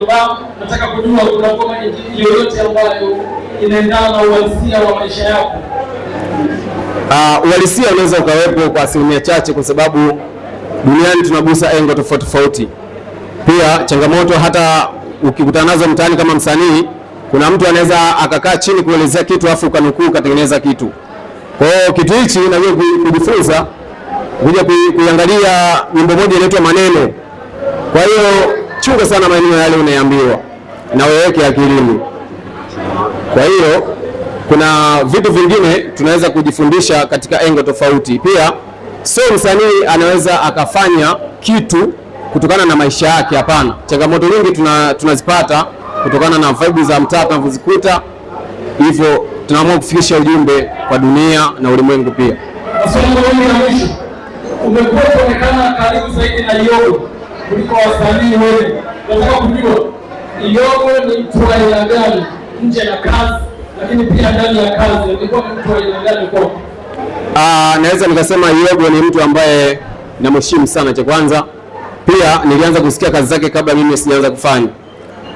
Nataka kujua kuna ngoma yoyote ambayo inaendana na uhalisia wa maisha yako. Uhalisia unaweza ukawepo kwa asilimia chache, kwa sababu duniani tunagusa engo tofauti tofauti. Pia changamoto hata ukikutana nazo mtaani kama msanii, kuna mtu anaweza akakaa chini kuelezea kitu afu ukanukuu ukatengeneza kitu. Kwa hiyo kitu hichi na wewe kujifunza kuja kuangalia nyimbo moja inaitwa Maneno. Kwa hiyo chunga sana maneno yale unayoambiwa na weweke akilini. Kwa hiyo kuna vitu vingine tunaweza kujifundisha katika engo tofauti. Pia sio msanii anaweza akafanya kitu kutokana na maisha yake, hapana. Changamoto nyingi tunazipata kutokana na vibe za mtaa tunazikuta. Hivyo tunaamua kufikisha ujumbe kwa dunia na ulimwengu pia. Umekuwa kuonekana karibu zaidi na Yogo kuliko wasanii wewe. Nataka kujua Yogo ni mtu wa aina gani nje ya kazi, lakini pia ndani ya kazi alikuwa mtu wa aina gani kwako? Naweza nikasema Yogo ni mtu ambaye namheshimu sana. Cha kwanza, pia nilianza kusikia kazi zake kabla mimi sijaanza kufanya.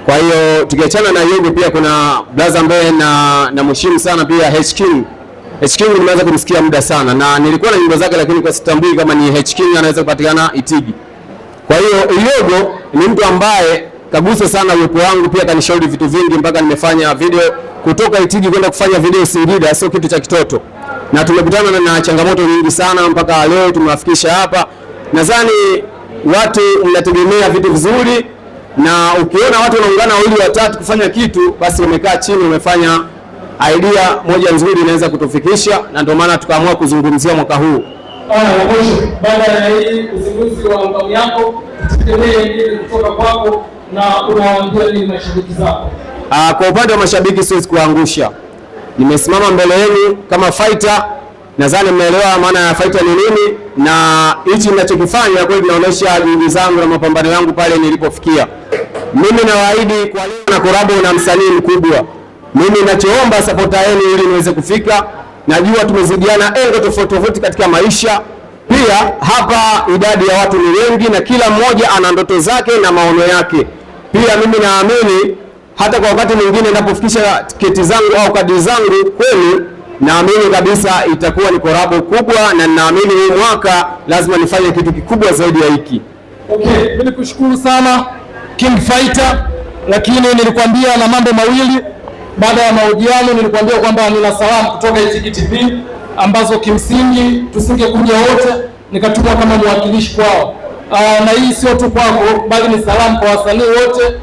Kwa hiyo tukiachana na Yogo, pia kuna brother ambaye namheshimu sana pia, H King. H King nimeanza kumsikia muda sana na nilikuwa na nyimbo zake, lakini kwa sitambui kama ni H King anaweza kupatikana Itigi. Kwa hiyo Yogo ni mtu ambaye kagusa sana uwepo wangu, pia kanishauri vitu vingi mpaka nimefanya video kutoka Itigi kwenda kufanya video Singida. Sio kitu cha kitoto, na tumekutana na changamoto nyingi sana mpaka leo tumewafikisha hapa. Nadhani watu mnategemea vitu vizuri, na ukiona watu wanaungana wawili watatu kufanya kitu, basi umekaa chini umefanya idea moja nzuri inaweza kutufikisha, na ndio maana tukaamua kuzungumzia mwaka huu. Baada ya hii uzinduzi wa albamu yako, tutegemee nini kutoka kwako na unawaambia nini mashabiki zako? Kwa upande wa mashabiki siwezi kuangusha. Nimesimama mbele yenu kama fighter. Nadhani mnaelewa maana ya fighter ni nini, na hichi ninachokifanya kweli inaonyesha juhudi zangu na mapambano yangu pale nilipofikia. Mimi nawaahidi kwa leo na collab na msanii mkubwa. Mimi ninachoomba support yenu ili niweze kufika. Najua tumezidiana engo tofauti tofauti katika maisha. Pia hapa idadi ya watu ni wengi na kila mmoja ana ndoto zake na maono yake. Pia mimi naamini hata kwa wakati mwingine ninapofikisha tiketi zangu au kadi zangu kwenu, naamini kabisa itakuwa ni collab kubwa, na naamini huu mwaka lazima nifanye kitu kikubwa zaidi ya hiki. Okay, mimi nikushukuru sana King Fighter, lakini nilikwambia na mambo mawili. Baada ya mahojiano nilikwambia kwamba nina salamu kutoka Itigi TV ambazo kimsingi tusingekuja wote, nikatumwa kama mwakilishi kwao. Na hii sio tu kwako, bali ni salamu kwa wasanii wote